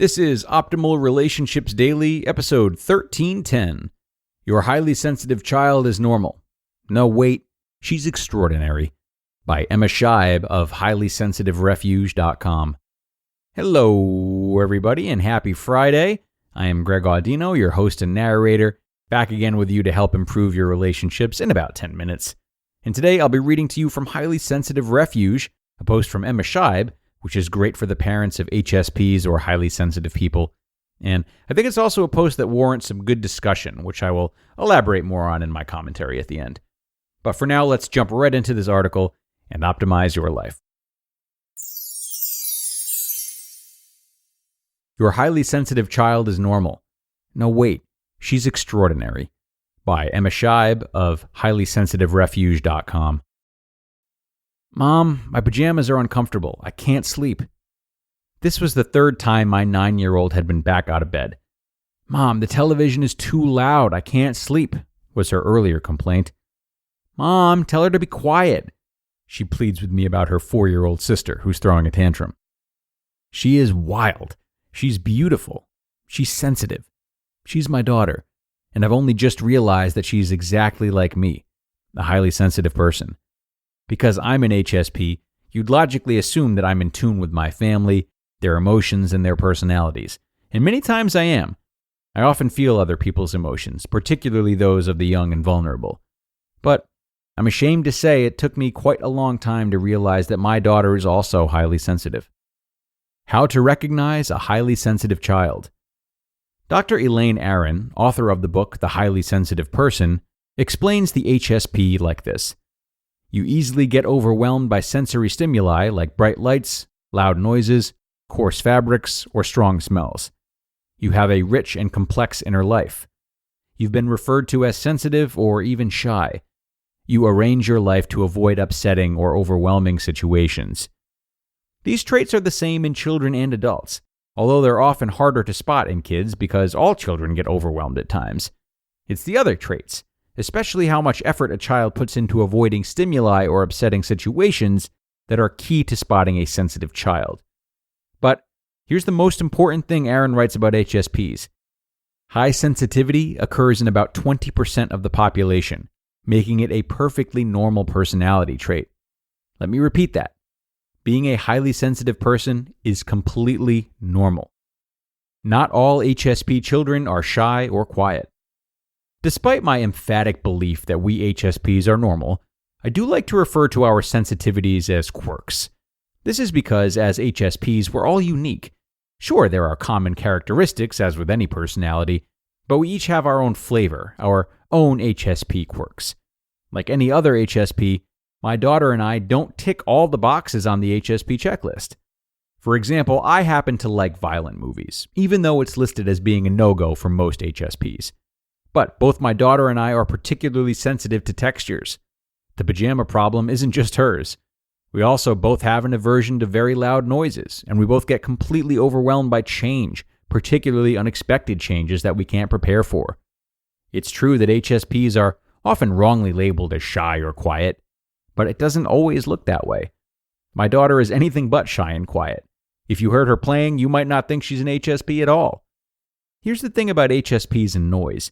This is Optimal Relationships Daily, episode 1310. Your highly sensitive child is normal. No, wait, she's extraordinary. By Emma Scheib of HighlySensitiveRefuge.com. Hello, everybody, and happy Friday. I am Greg Audino, your host and narrator, back again with you to help improve your relationships in about 10 minutes. And today I'll be reading to you from Highly Sensitive Refuge, a post from Emma Scheib, which is great for the parents of HSPs or highly sensitive people. And I think it's also a post that warrants some good discussion, which I will elaborate more on in my commentary at the end. But for now, let's jump right into this article and optimize your life. Your highly sensitive child is normal. No, wait, she's extraordinary. By Emma Scheib of HighlySensitiveRefuge.com. Mom, my pajamas are uncomfortable. I can't sleep. This was the third time my 9-year-old had been back out of bed. Mom, the television is too loud. I can't sleep, was her earlier complaint. Mom, tell her to be quiet. She pleads with me about her 4-year-old sister who's throwing a tantrum. She is wild. She's beautiful. She's sensitive. She's my daughter. And I've only just realized that she's exactly like me, a highly sensitive person. Because I'm an HSP, you'd logically assume that I'm in tune with my family, their emotions, and their personalities. And many times I am. I often feel other people's emotions, particularly those of the young and vulnerable. But I'm ashamed to say it took me quite a long time to realize that my daughter is also highly sensitive. How to recognize a highly sensitive child. Dr. Elaine Aron, author of the book The Highly Sensitive Person, explains the HSP like this. You easily get overwhelmed by sensory stimuli like bright lights, loud noises, coarse fabrics, or strong smells. You have a rich and complex inner life. You've been referred to as sensitive or even shy. You arrange your life to avoid upsetting or overwhelming situations. These traits are the same in children and adults, although they're often harder to spot in kids because all children get overwhelmed at times. It's the other traits, especially how much effort a child puts into avoiding stimuli or upsetting situations, that are key to spotting a sensitive child. But here's the most important thing Aron writes about HSPs. High sensitivity occurs in about 20% of the population, making it a perfectly normal personality trait. Let me repeat that. Being a highly sensitive person is completely normal. Not all HSP children are shy or quiet. Despite my emphatic belief that we HSPs are normal, I do like to refer to our sensitivities as quirks. This is because as HSPs, we're all unique. Sure, there are common characteristics, as with any personality, but we each have our own flavor, our own HSP quirks. Like any other HSP, my daughter and I don't tick all the boxes on the HSP checklist. For example, I happen to like violent movies, even though it's listed as being a no-go for most HSPs. But both my daughter and I are particularly sensitive to textures. The pajama problem isn't just hers. We also both have an aversion to very loud noises, and we both get completely overwhelmed by change, particularly unexpected changes that we can't prepare for. It's true that HSPs are often wrongly labeled as shy or quiet, but it doesn't always look that way. My daughter is anything but shy and quiet. If you heard her playing, you might not think she's an HSP at all. Here's the thing about HSPs and noise.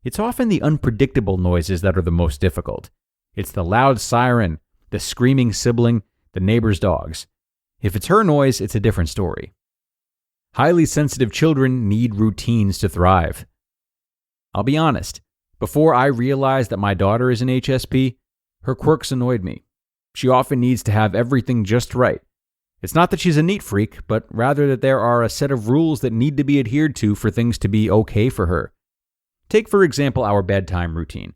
It's often the unpredictable noises that are the most difficult. It's the loud siren, the screaming sibling, the neighbor's dogs. If it's her noise, it's a different story. Highly sensitive children need routines to thrive. I'll be honest, before I realized that my daughter is an HSP, her quirks annoyed me. She often needs to have everything just right. It's not that she's a neat freak, but rather that there are a set of rules that need to be adhered to for things to be okay for her. Take, for example, our bedtime routine.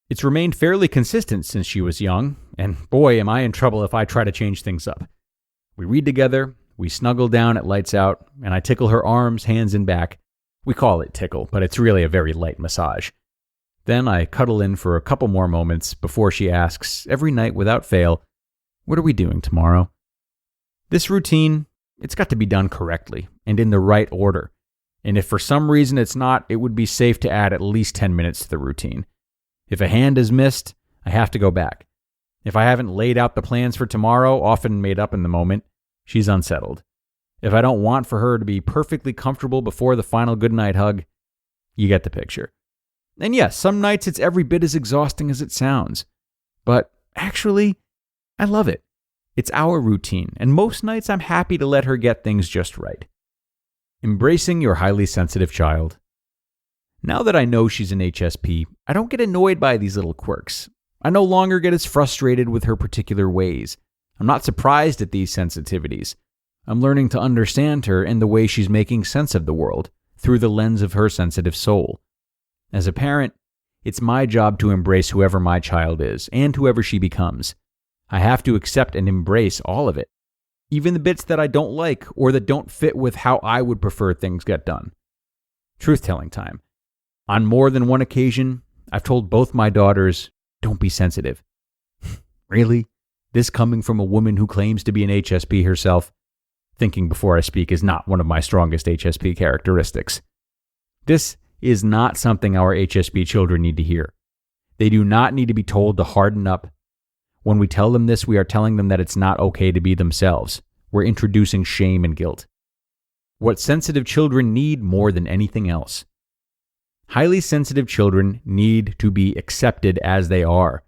It's remained fairly consistent since she was young, and boy, am I in trouble if I try to change things up. We read together, we snuggle down at lights out, and I tickle her arms, hands, and back. We call it tickle, but it's really a very light massage. Then I cuddle in for a couple more moments before she asks, every night without fail, what are we doing tomorrow? This routine, it's got to be done correctly and in the right order. And if for some reason it's not, it would be safe to add at least 10 minutes to the routine. If a hand is missed, I have to go back. If I haven't laid out the plans for tomorrow, often made up in the moment, she's unsettled. If I don't want for her to be perfectly comfortable before the final goodnight hug, you get the picture. And yes, some nights it's every bit as exhausting as it sounds. But actually, I love it. It's our routine, and most nights I'm happy to let her get things just right. Embracing your highly sensitive child. Now that I know she's an HSP, I don't get annoyed by these little quirks. I no longer get as frustrated with her particular ways. I'm not surprised at these sensitivities. I'm learning to understand her and the way she's making sense of the world through the lens of her sensitive soul. As a parent, it's my job to embrace whoever my child is and whoever she becomes. I have to accept and embrace all of it, even the bits that I don't like or that don't fit with how I would prefer things get done. Truth-telling time. On more than one occasion, I've told both my daughters, don't be sensitive. Really? This coming from a woman who claims to be an HSP herself? Thinking before I speak is not one of my strongest HSP characteristics. This is not something our HSP children need to hear. They do not need to be told to harden up. When we tell them this, we are telling them that it's not okay to be themselves. We're introducing shame and guilt. What sensitive children need more than anything else. Highly sensitive children need to be accepted as they are.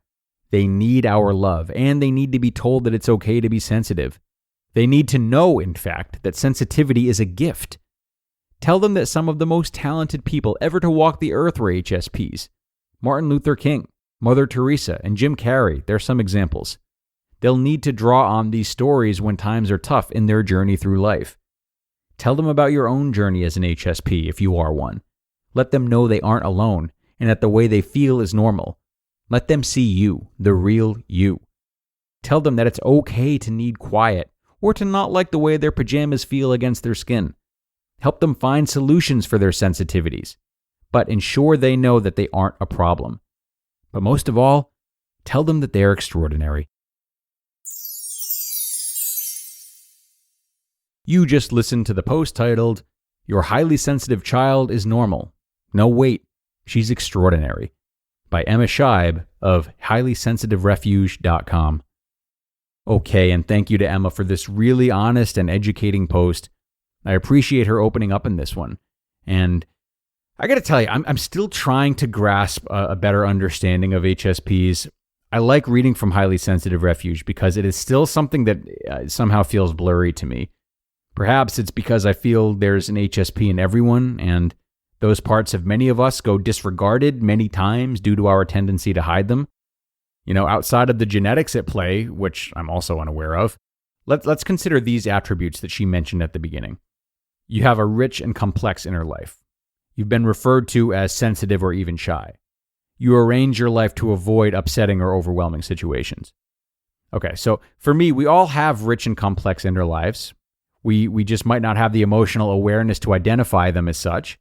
They need our love, and they need to be told that it's okay to be sensitive. They need to know, in fact, that sensitivity is a gift. Tell them that some of the most talented people ever to walk the earth were HSPs. Martin Luther King, Mother Teresa, and Jim Carrey, they're some examples. They'll need to draw on these stories when times are tough in their journey through life. Tell them about your own journey as an HSP if you are one. Let them know they aren't alone and that the way they feel is normal. Let them see you, the real you. Tell them that it's okay to need quiet or to not like the way their pajamas feel against their skin. Help them find solutions for their sensitivities, but ensure they know that they aren't a problem. But most of all, tell them that they're extraordinary. You just listened to the post titled, Your Highly Sensitive Child is Normal. No, wait, she's extraordinary, by Emma Scheib of HighlySensitiveRefuge.com. Okay, and thank you to Emma for this really honest and educating post. I appreciate her opening up in this one. And I got to tell you, I'm still trying to grasp a better understanding of HSPs. I like reading from Highly Sensitive Refuge because it is still something that somehow feels blurry to me. Perhaps it's because I feel there's an HSP in everyone, and those parts of many of us go disregarded many times due to our tendency to hide them. You know, outside of the genetics at play, which I'm also unaware of, let's consider these attributes that she mentioned at the beginning. You have a rich and complex inner life. You've been referred to as sensitive or even shy. You arrange your life to avoid upsetting or overwhelming situations. Okay, so for me, we all have rich and complex inner lives. We just might not have the emotional awareness to identify them as such.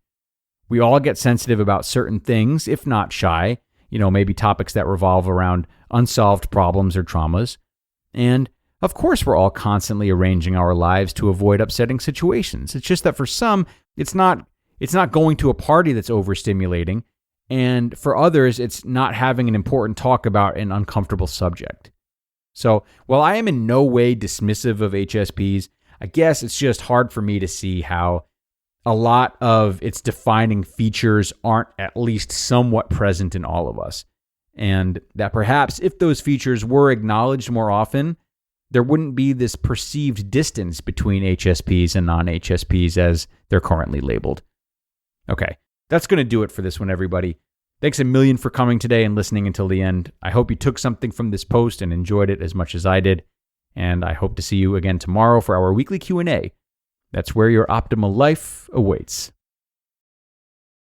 We all get sensitive about certain things, if not shy, maybe topics that revolve around unsolved problems or traumas. And of course, we're all constantly arranging our lives to avoid upsetting situations. It's just that for some, it's not going to a party that's overstimulating. And for others, it's not having an important talk about an uncomfortable subject. So while I am in no way dismissive of HSPs, I guess it's just hard for me to see how a lot of its defining features aren't at least somewhat present in all of us. And that perhaps if those features were acknowledged more often, there wouldn't be this perceived distance between HSPs and non-HSPs as they're currently labeled. Okay, that's going to do it for this one, everybody. Thanks a million for coming today and listening until the end. I hope you took something from this post and enjoyed it as much as I did. And I hope to see you again tomorrow for our weekly Q&A. That's where your optimal life awaits.